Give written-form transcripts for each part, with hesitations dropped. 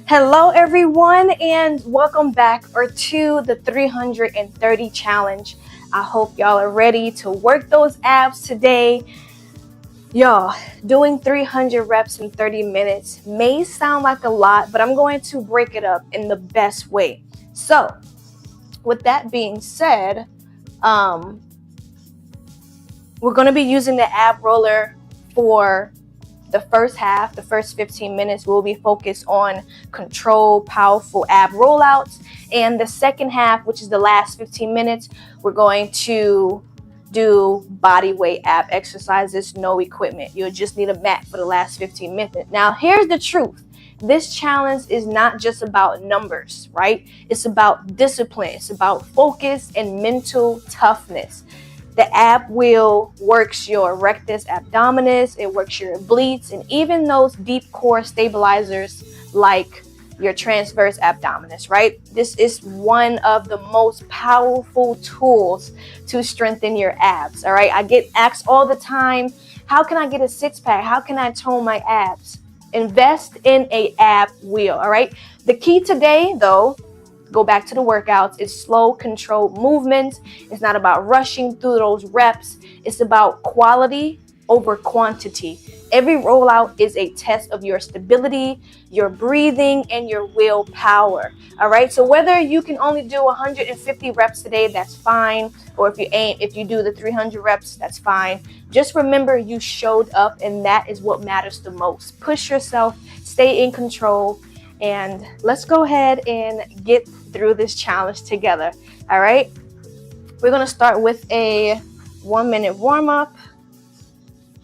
Hello everyone and welcome back to the 330 challenge. I hope y'all are ready to work those abs today. Y'all, doing 300 reps in 30 minutes may sound like a lot, but I'm going to break it up in the best way. So, with that being said, we're going to be using the ab roller for the first half. The first 15 minutes will be focused on controlled, powerful ab rollouts. And the second half, which is the last 15 minutes, we're going to do body weight ab exercises, no equipment. You'll just need a mat for the last 15 minutes. Now, here's the truth. This challenge is not just about numbers, right? It's about discipline. It's about focus and mental toughness. The ab wheel works your rectus abdominis, it works your obliques, and even those deep core stabilizers like your transverse abdominis, right? This is one of the most powerful tools to strengthen your abs, all right? I get asked all the time, how can I get a six-pack? How can I tone my abs? Invest in a ab wheel, all right? The key today, though, go back to the workouts, it's slow, controlled movements. It's not about rushing through those reps. It's about quality over quantity. Every rollout is a test of your stability, your breathing, and your willpower. All right. So whether you can only do 150 reps today, that's fine. Or if you do the 300 reps, that's fine. Just remember you showed up, and that is what matters the most. Push yourself, stay in control, and let's go ahead and get through this challenge together. All right. We're going to start with a 1-minute warm-up.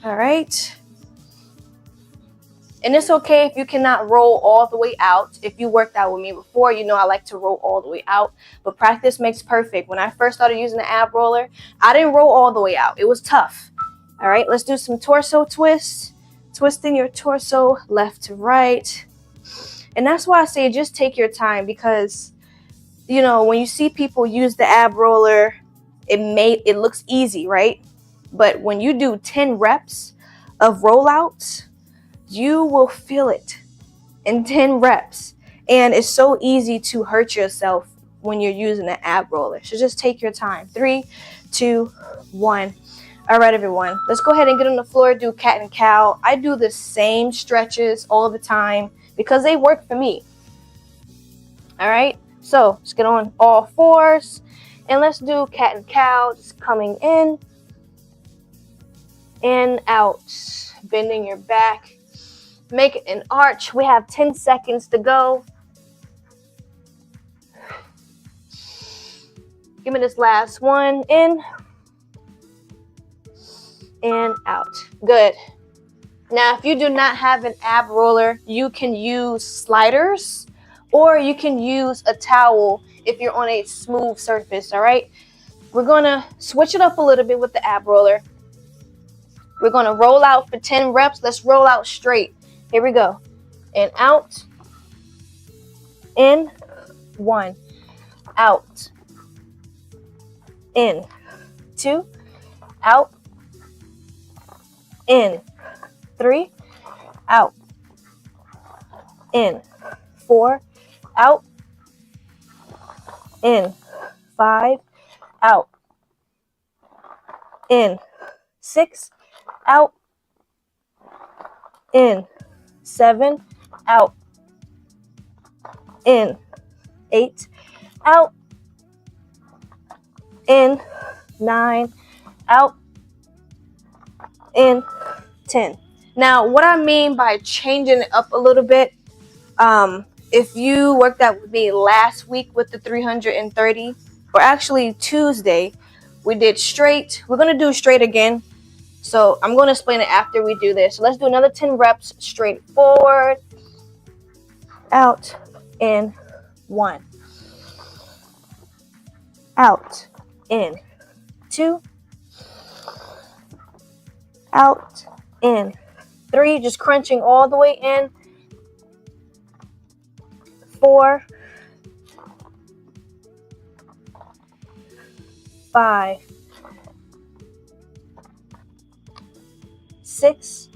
All right. And it's okay if you cannot roll all the way out. If you worked out with me before, you know I like to roll all the way out. But practice makes perfect. When I first started using the ab roller, I didn't roll all the way out. It was tough. All right, let's do some torso twists. Twisting your torso left to right. And that's why I say just take your time, because, you know, when you see people use the ab roller, it looks easy, right? But when you do 10 reps of rollouts, you will feel it in 10 reps. And it's so easy to hurt yourself when you're using an ab roller. So just take your time. 3, 2, 1. All right, everyone. Let's go ahead and get on the floor, do cat and cow. I do the same stretches all the time because they work for me. All right. So let's get on all fours. And let's do cat and cow. Just coming in and out. Bending your back. Make an arch. We have 10 seconds to go. Give me this last one. In and out. Good. Now, if you do not have an ab roller, you can use sliders, or you can use a towel if you're on a smooth surface, all right? We're going to switch it up a little bit with the ab roller. We're going to roll out for 10 reps. Let's roll out straight. Here we go. And out. In. 1. Out. In. 2. Out. In. 3. Out. In. 4. Out. In. 5. Out. In. 6. Out. In. 7. Out. In. 8. Out. In. 9. Out. In. 10. Now, what I mean by changing it up a little bit, if you worked out with me last week with the 330, or actually Tuesday, we did straight. We're going to do straight again. So I'm going to explain it after we do this. So let's do another 10 reps straight forward, out, in, 1, out, in, 2, out, in, 3, just crunching all the way in, 4, 5, 6,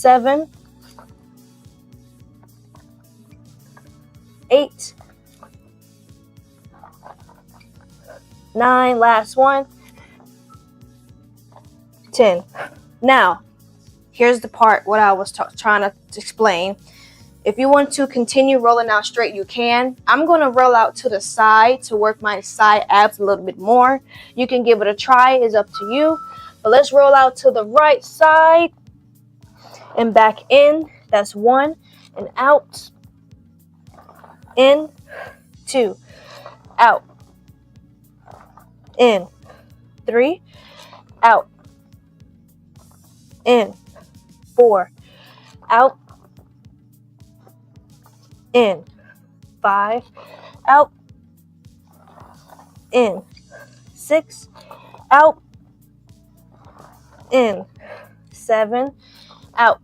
7, 9, last one, 10. Now, here's the part what I was trying to explain. If you want to continue rolling out straight, you can. I'm going to roll out to the side to work my side abs a little bit more. You can give it a try. It's up to you. But let's roll out to the right side and back in. That's 1 and out. In, 2, out. In, 3, out. In, 4, out. In, 5, out. In, 6, out. In, 7, out.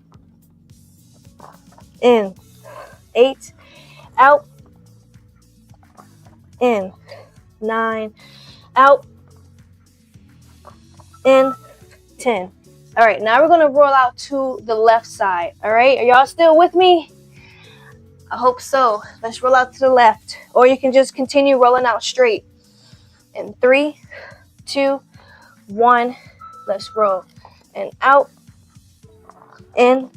In, 8, out. In, 9, out. In, 10. All right, now we're gonna roll out to the left side. All right, are y'all still with me? I hope so. Let's roll out to the left, or you can just continue rolling out straight. In 3, 2, 1, let's roll. And out. In,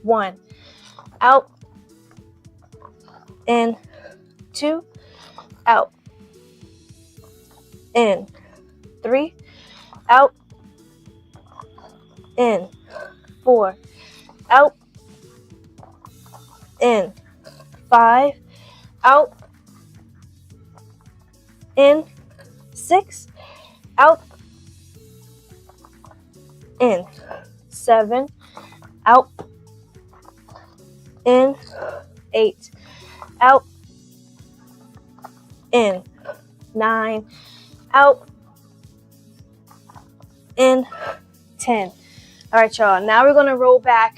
1, out. In, 2, out. In, 3, out. In, 4, out. In, 5, out. In, 6, out. In, 7, out. In, 8, out. In, 9, out. In, 10. All right, y'all. Now we're going to roll back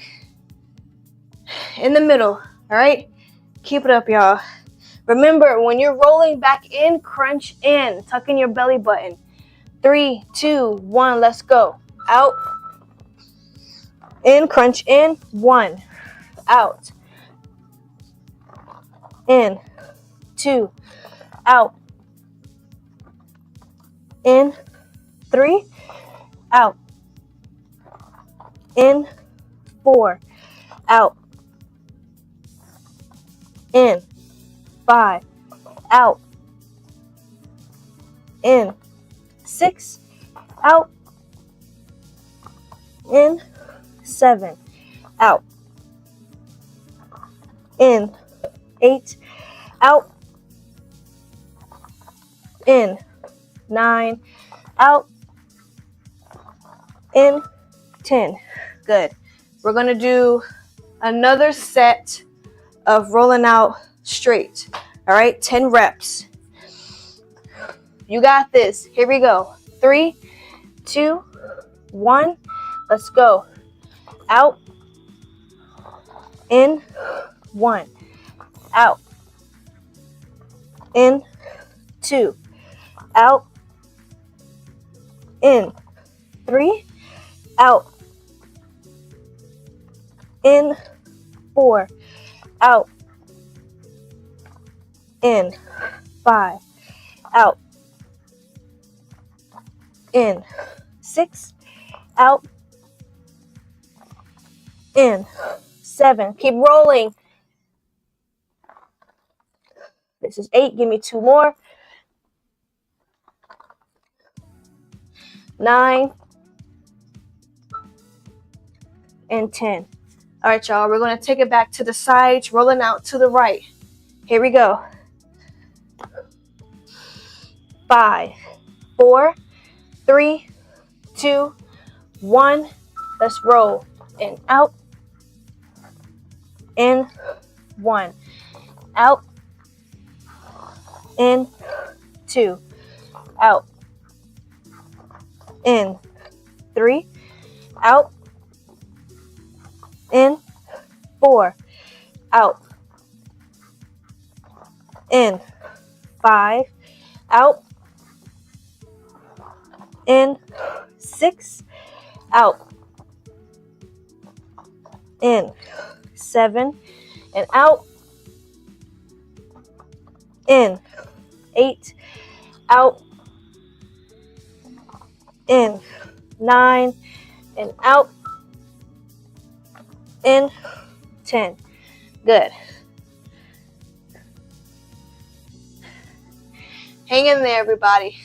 in the middle. All right. Keep it up, y'all. Remember, when you're rolling back in, crunch in. Tuck in your belly button. 3, 2, 1. Let's go. Out. In, crunch in. 1. Out. In. 2. Out. In. 3. Out. In, 4, out. In, 5, out. In, 6, out. In, 7, out. In, 8, out. In, 9, out. In, 10. Good. We're going to do another set of rolling out straight. All right, 10 reps. You got this. Here we go. 3, 2, 1. Let's go. Out. In. 1. Out. In. 2. Out. In. 3. Out. In, 4, out. In, 5, out. In, 6, out. In, 7. Keep rolling. This is 8. Give me 2 more. 9 and 10. All right, y'all, we're going to take it back to the sides, rolling out to the right. Here we go. 5, 4, 3, 2, 1. Let's roll. And out. In, 1. Out. In, 2. Out. In, 3. Out. In, 4, out. In, 5, out. In, 6, out. In, 7, and out. In, 8, out. in 9, and out, in 10. Good. Hang in there, everybody.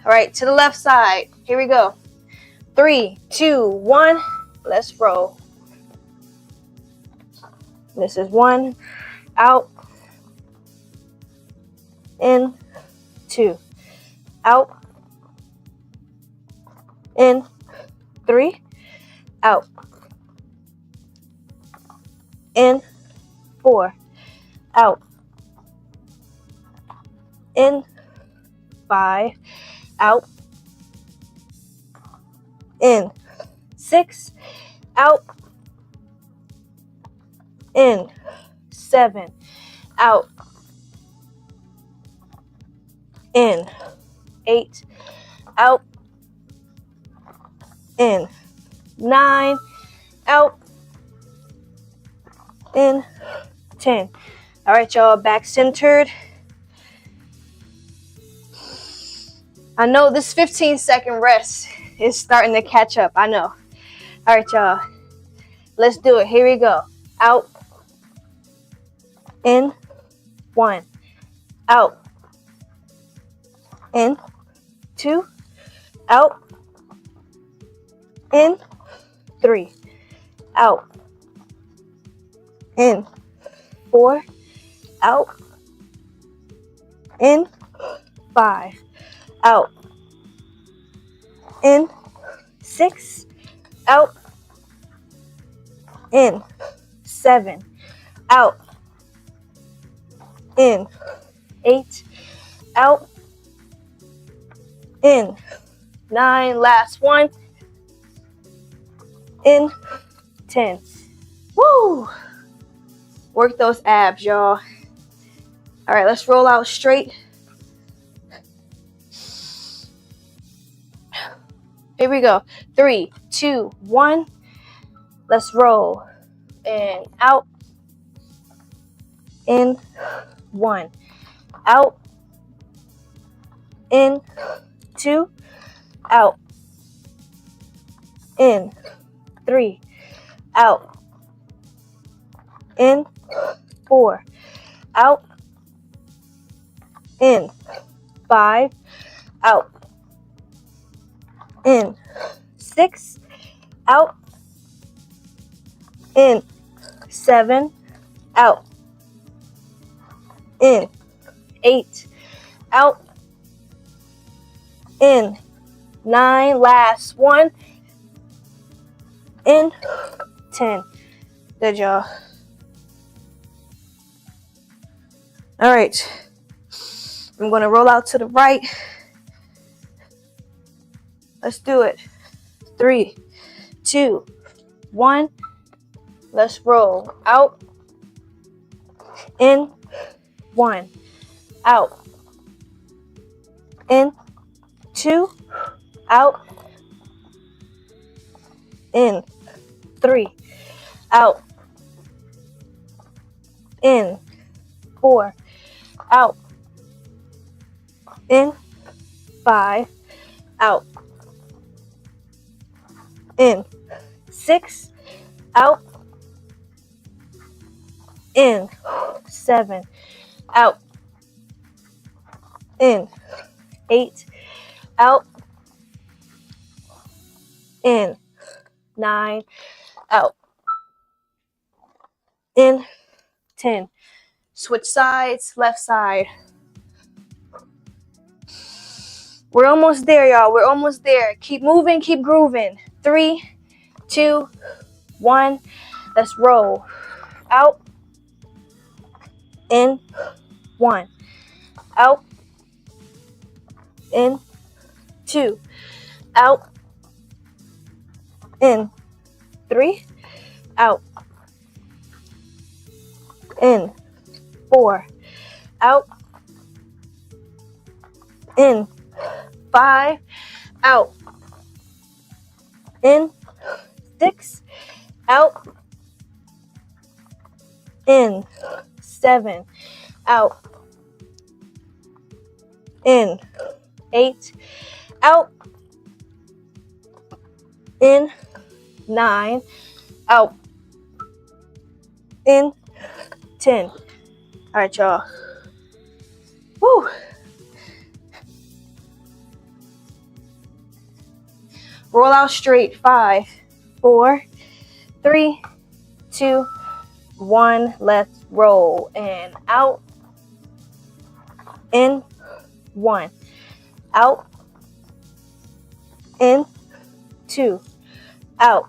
All right, to the left side. Here we go. 3, 2, 1. Let's roll. This is 1, out, in, 2, out, in, 3, out, in, 4, out, in, 5, out, in, 6, out, in, 7, out, in, 8, out, in, 9, out, in, 10. All right, y'all, back centered. I know this 15-second rest is starting to catch up. I know. All right, y'all. Let's do it. Here we go. Out, in, 1, out, in, 2, out, in, 3, out, in, 4, out, in, 5, out, in, 6, out, in, 7, out, in, 8, out, in, 9, last one, in, 10. Woo! Work those abs, y'all. All right, let's roll out straight. Here we go. 3, 2, 1. Let's roll. And out. In. 1. Out. In. 2. Out. In. 3. Out. In. 4. Out. In. 5. Out. In. 6. Out. In. 7. Out. In. 8. Out. In. 9. Last one. In. 10. Good, y'all. All right. I'm going to roll out to the right. Let's do it. 3, 2, 1. Let's roll. Out. In. 1. Out. In. 2. Out. In. 3. Out. In. 4. Out. In. 5. Out. In. 6. Out. In. 7. Out. In. 8. Out. In. 9. Out. In. 10. Switch sides, left side. We're almost there, y'all. We're almost there. Keep moving, keep grooving. 3, 2, 1. Let's roll. Out. In. 1. Out. In. 2. Out. In. 3. Out. In. 4. Out. In. 5. Out. In. 6. Out. In. 7. Out. In. 8. Out. in, 9, out, in, 10. All right, y'all. Woo. Roll out straight. 5, 4, 3, 2, 1. Let's roll. And out, in, 1, out, in, 2, out,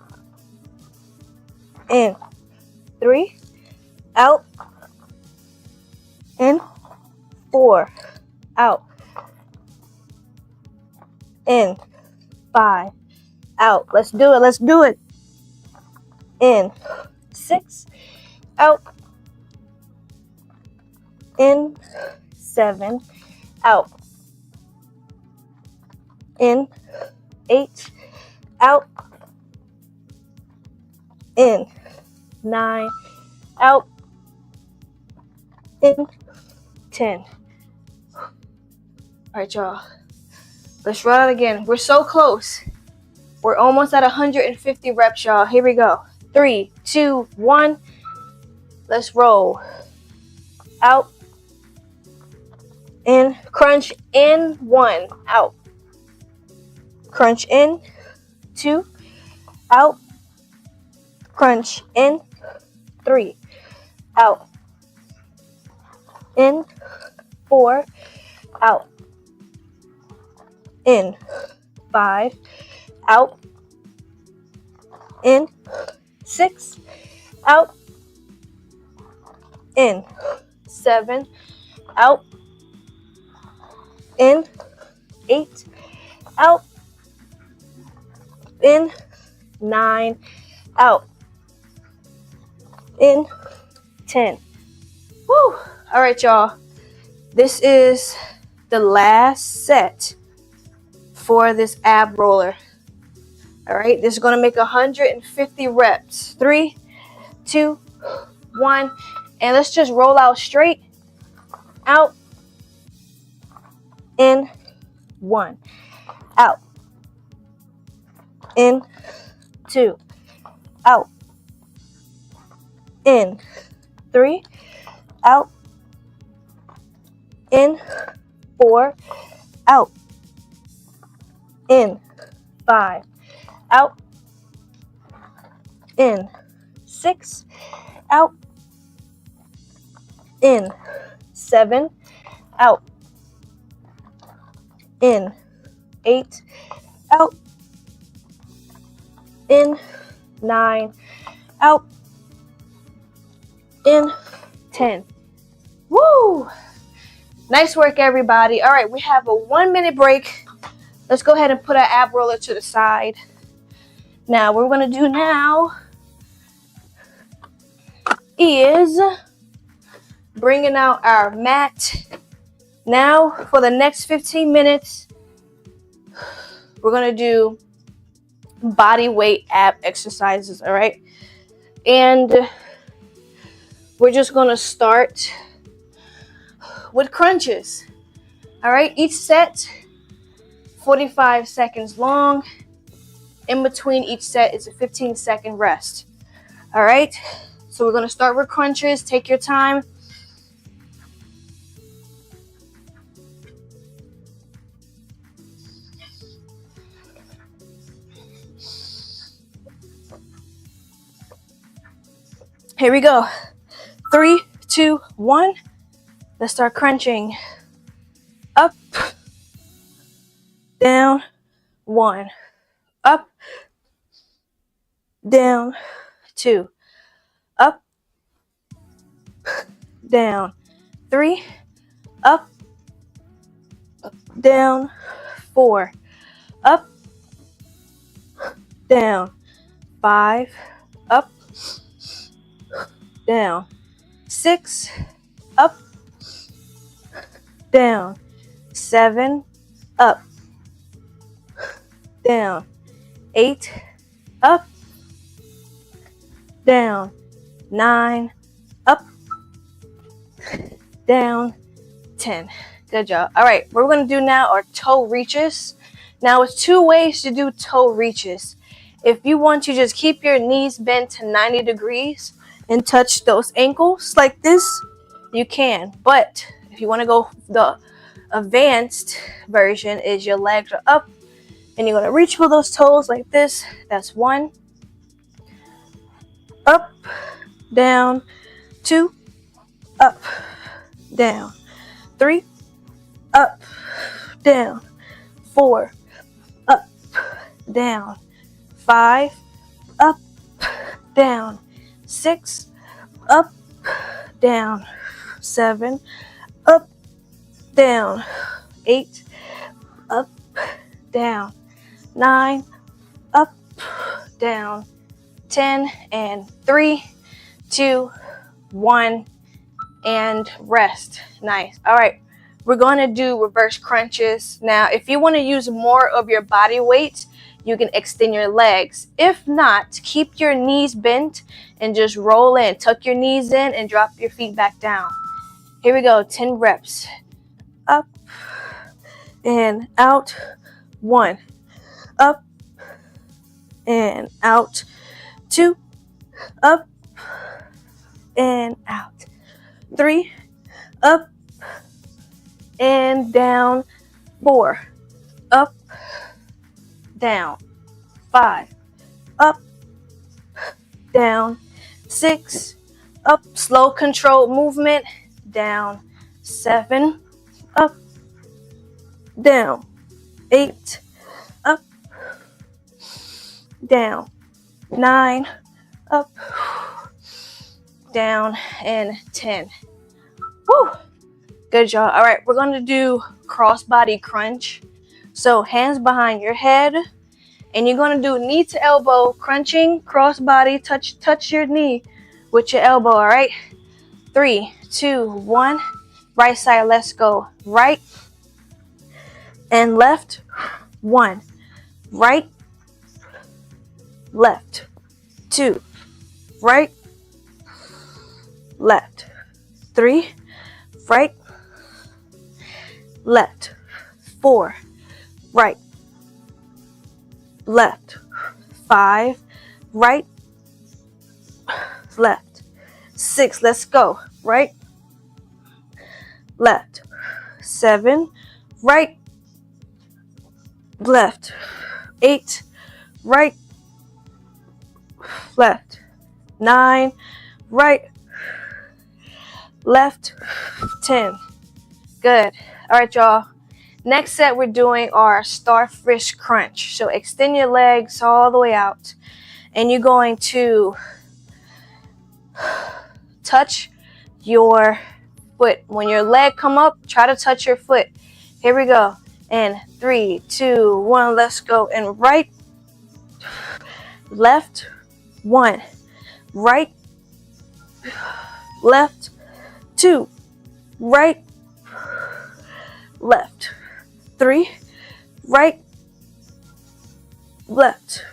in, 3, out, in, 4, out, in, 5, out. Let's do it. Let's do it. In, 6, out, in, 7, out, in, 8, out, in, 9, out, in, 10. All right, y'all. Let's run it again. We're so close. We're almost at 150 reps, y'all. Here we go. 3, 2, 1. Let's roll. Out, in, crunch, in, 1, out. Crunch in, 2, out. Crunch in, 3, out. In, 4, out. In, 5, out. In, 6, out. In, 7, out. In, 8, out. In, 9, out. In, 10. Woo! All right, y'all. This is the last set for this ab roller. All right, this is going to make 150 reps. 3, 2, 1. And let's just roll out straight. Out. In, 1. Out. In, 2. Out. In, 3. Out. In, 4. Out. In, 5. Out. In, 6. Out. In, 7. Out. In, 8. Out. In, 9. Out. In, 10. Woo! Nice work, everybody. All right, we have a 1-minute break. Let's go ahead and put our ab roller to the side. Now, what we're going to do now is bringing out our mat. Now, for the next 15 minutes, we're going to do body weight ab exercises, all right? And we're just going to start with crunches, all right? Each set, 45 seconds long. In between each set is a 15-second rest, all right? So we're going to start with crunches. Take your time. Here we go. 3, 2, 1. Let's start crunching. Up, down, 1. Up, down, 2. Up, down, 3. Up, down, 4. Up, down, 5. Up, down, 6. Up, down, 7. Up, down, 8. Up, down, 9. Up, down, 10. Good job. All right, what we're going to do now are toe reaches. Now, it's 2 ways to do toe reaches. If you want to just keep your knees bent to 90 degrees and touch those ankles like this, you can. But if you want to go the advanced version, is your legs are up and you're going to reach for those toes like this. That's 1, up, down, 2, up, down, 3, up, down, 4, up, down, 5, up, down, 6, up, down, 7, up, down, 8, up, down, 9, up, down, 10, and 3, 2, 1, and rest. Nice. All right, we're going to do reverse crunches. Now, if you want to use more of your body weight, you can extend your legs. If not, keep your knees bent and just roll in. Tuck your knees in and drop your feet back down. Here we go, 10 reps. Up and out. 1, up and out. 2, up and out. 3, up and down. 4, up, down. 5, up, down. 6, up, slow controlled movement, down. 7, up, down. 8, up, down. 9, up, down, and 10. Woo! Good job. All right, we're going to do cross body crunch. So hands behind your head, and you're going to do knee to elbow crunching, cross body, touch your knee with your elbow, all right? 3, 2, 1. Right side, let's go. Right and left. 1. Right, left. 2. Right, left. 3. Right, left. 4. Right, left. 5. Right, left. 6. Let's go. Right, left. 7. Right, left. 8. Right, left. 9. Right, left. 10. Good. All right, y'all. Next set we're doing our starfish crunch. So extend your legs all the way out, and you're going to touch your foot. When your leg come up, try to touch your foot. Here we go. And 3, 2, 1, let's go. And right, left. 1. Right, left. 2. Right, left. 3. Right, left.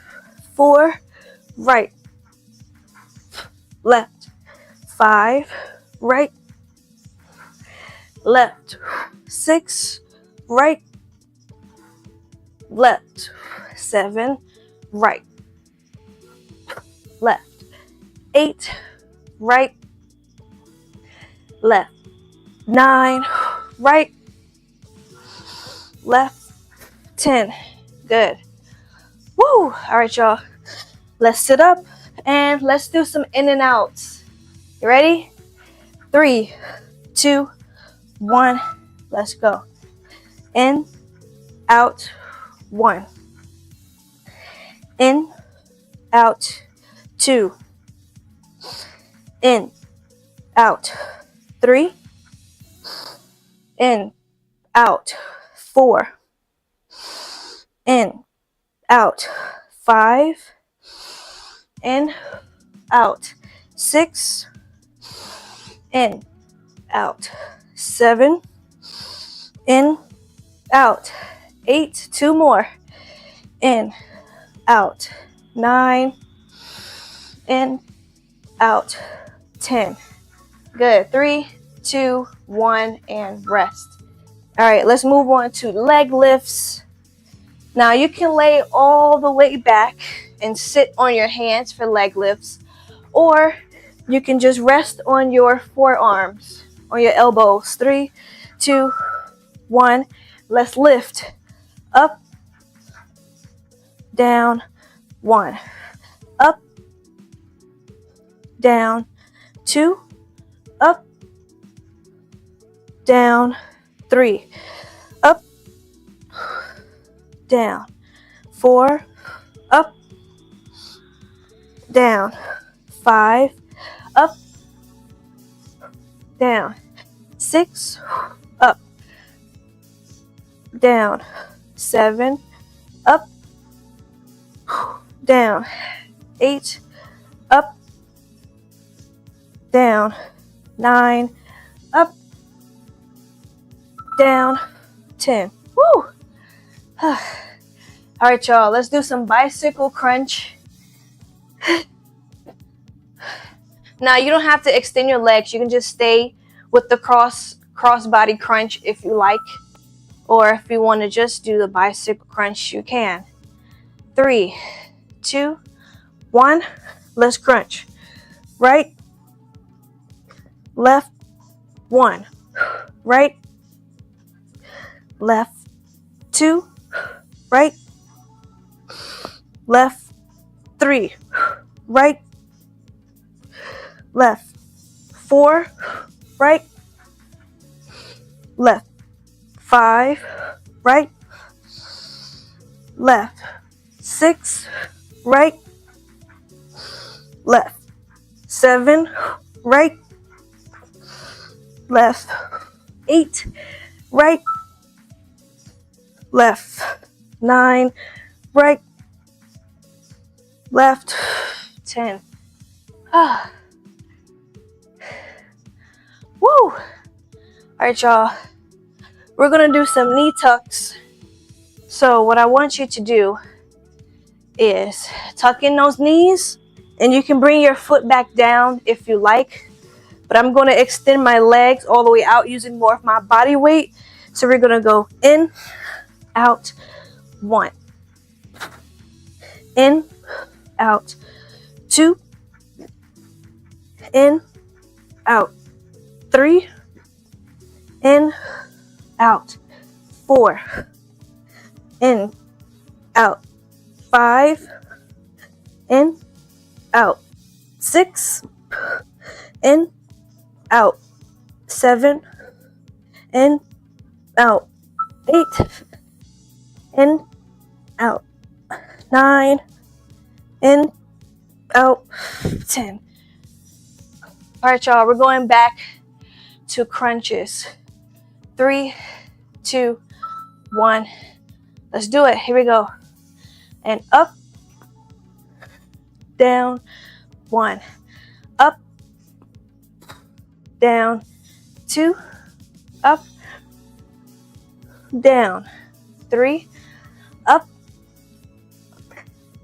4. Right, left. 5. Right, left. 6. Right, left. 7. Right, left. 8. Right, left. 9. Right, left. 10. Good. Woo! All right, y'all. Let's sit up and let's do some in and outs. You ready? 3, 2, 1. Let's go. In, out, 1. In, out, 2. In, out, 3. In, out, 4. In, out, 5. In, out, 6. In, out, 7. In, out, 8. 2 more. In, out, 9. In, out, 10. Good. 3, 2, 1, and rest. All right, let's move on to leg lifts. Now you can lay all the way back and sit on your hands for leg lifts, or you can just rest on your forearms, on your elbows. 3, 2, 1. Let's lift. Up, down, 1. Up, down, 2. Up, down, 3. Up, down, 4. Up, down, 5. Up, down, 6. Up, down, 7. Up, down, 8. Up, down, 9. Up, down, 10. Woo! All right, y'all, let's do some bicycle crunch. Now, you don't have to extend your legs. You can just stay with the cross body crunch if you like. Or if you want to just do the bicycle crunch, you can. 3, 2, 1. Let's crunch. Right, left, 1. Right, left, 2. Right, left, 3. Right, left, 4. Right, left, 5. Right, left, 6. Right, left, 7. Right, left, 8. Right, left, 9. Right, left, 10. Woo! All right, y'all. We're gonna do some knee tucks. So what I want you to do is tuck in those knees, and you can bring your foot back down if you like. But I'm gonna extend my legs all the way out using more of my body weight. So we're gonna go in, out, 1. In, out, 2. In, out, 3. In, out, 4. In, out, 5. In, out, 6. In, out, 7. In, out, 8. In, out, 9. In, out, 10. All right, y'all, we're going back to crunches. 3, 2, 1. Let's do it. Here we go. And up, down, 1. Up, down, 2. Up, down, 3. Up,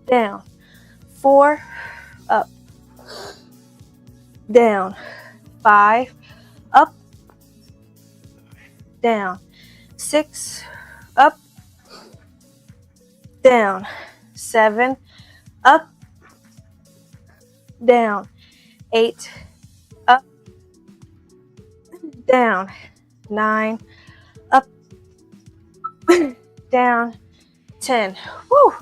down, 4. Up, down, 5. Up, down, 6. Up, down, 7. Up, down, 8. Up, down, 9. Up, down, 10. Woo!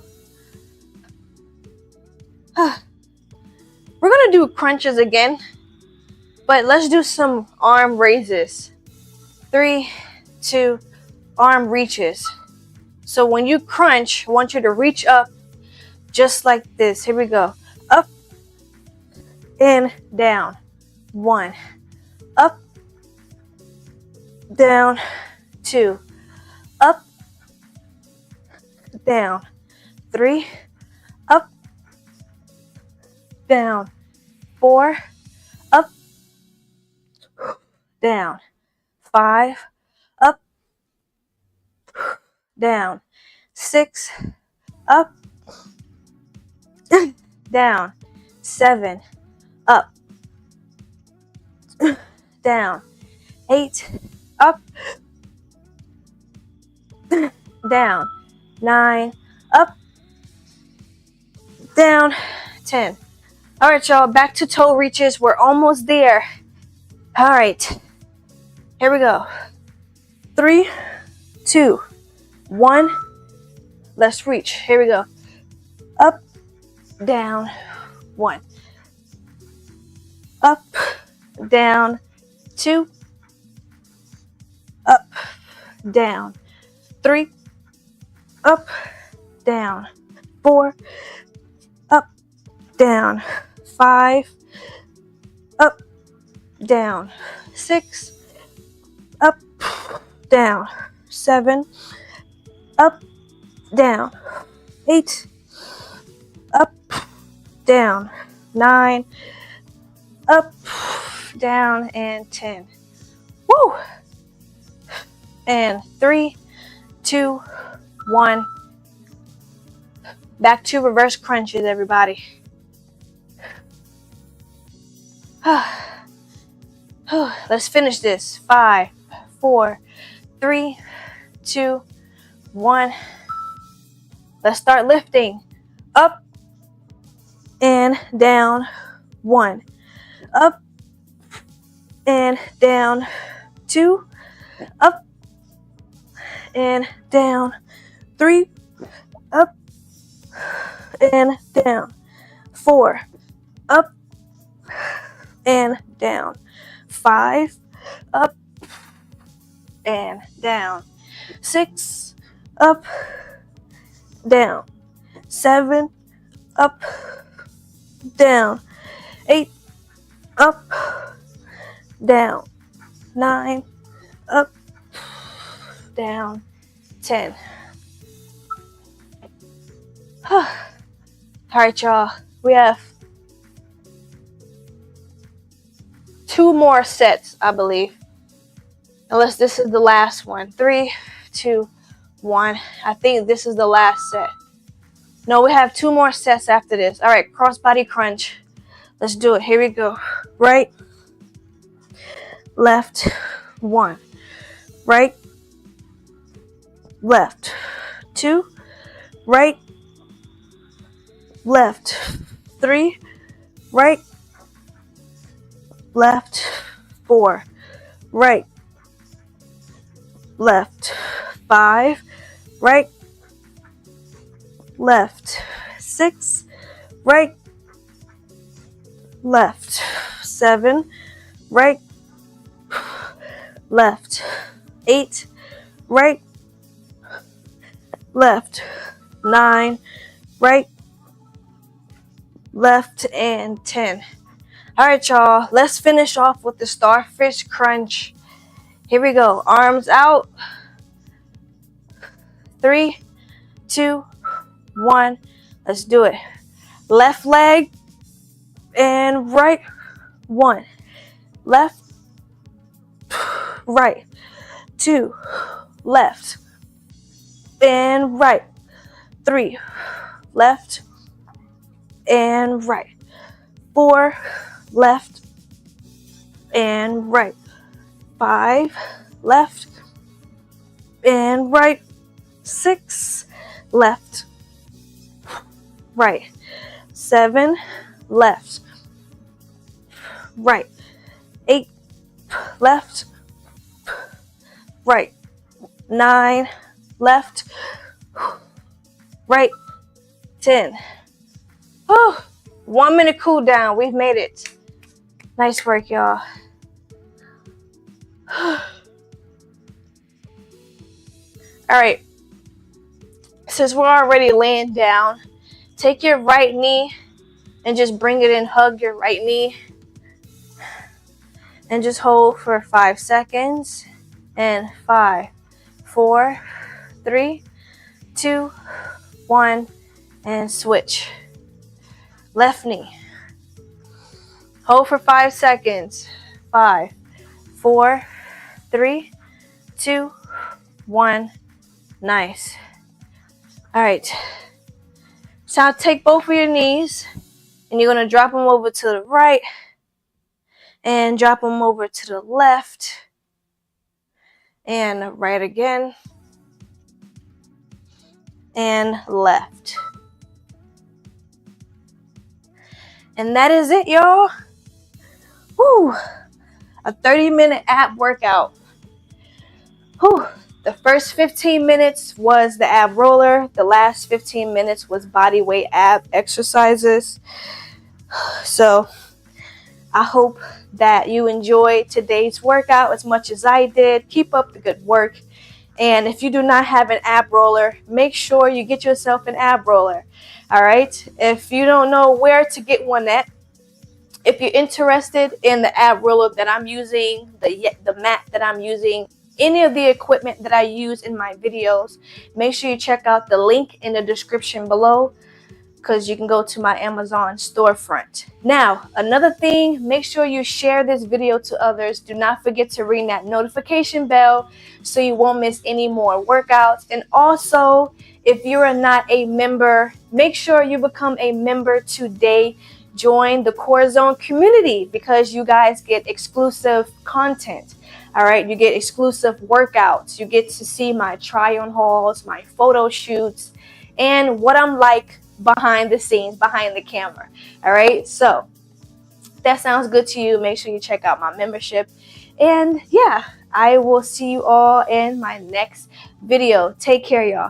We're gonna do crunches again, but let's do some arm raises. 3, 2, arm reaches. So when you crunch, I want you to reach up just like this. Here we go. Up, in, down. 1. Up, down, 2. Up, down, 3. Up, down, 4. Up, down, 5. Up, down, 6. Up, down, 7. Up, down, 8. Up, down, 9. Up, down, 10. All right, y'all, back to toe reaches. We're almost there. All right, here we go. 3, 2, 1. Let's reach. Here we go. Up, down, 1. Up, down, 2. Up, down, 3. Up, down, 4. Up, down, 5. Up, down, 6. Up, down, 7. Up, down, 8. Up, down, 9. Up, down, and 10. Woo! And 3, 2, 1. Back to reverse crunches, everybody. Let's finish this. 5, 4, 3, 2, 1. Let's start lifting. Up and down, 1. Up and down, 2. Up and down, 3. Up and down, 4. Up and down, 5. Up and down, 6. Up, down, 7. Up, down, 8. Up, down, 9. Up, down, 10. All right, y'all. We have 2 more sets, I believe. Unless this is the last one. 3, 2, 1. I think this is the last set. No, we have 2 more sets after this. All right, crossbody crunch. Let's do it. Here we go. Right, left, 1. Right, left, 2. Right, left, 3. Right, left, 4. Right, left, 5. Right, left, 6. Right, left, 7. Right, left, 8. Right, left, 9. Right, left, and 10. All right, y'all. Let's finish off with the starfish crunch. Here we go. Arms out. 3, 2, 1. Let's do it. Left leg and right. 1. Left, right. 2. Left and right. 3. Left and right. 4. Left and right. 5. Left and right. 6. Left, right. 7. Left, right. 8. Left, right. 9. Left, right. 10. Oh, 1 minute cool down. We've made it. Nice work, y'all. All right. Since we're already laying down, take your right knee and just bring it in. Hug your right knee. And just hold for 5 seconds. And 5, 4, 3, 2, 1. And switch. Left knee. Hold for 5 seconds. 5, 4, 3, 2, 1. Nice. All right. So I'll take both of your knees and you're going to drop them over to the right and drop them over to the left and right again and left. And that is it, y'all. Whew. A 30-minute ab workout. Whew. The first 15 minutes was the ab roller. The last 15 minutes was body weight ab exercises. So I hope that you enjoyed today's workout as much as I did. Keep up the good work. And if you do not have an ab roller, make sure you get yourself an ab roller. All right. If you don't know where to get one at, if you're interested in the ab roller that I'm using, the mat that I'm using, any of the equipment that I use in my videos, make sure you check out the link in the description below, because you can go to my Amazon storefront. Now, another thing, make sure you share this video to others. Do not forget to ring that notification bell so you won't miss any more workouts. And also, if you are not a member, make sure you become a member today. Join the Core Zone community because you guys get exclusive content. All right, you get exclusive workouts. You get to see my try-on hauls, my photo shoots, and what I'm like behind the scenes, behind the camera. All right, so if that sounds good to you, make sure you check out my membership. And yeah, I will see you all in my next video. Take care, y'all.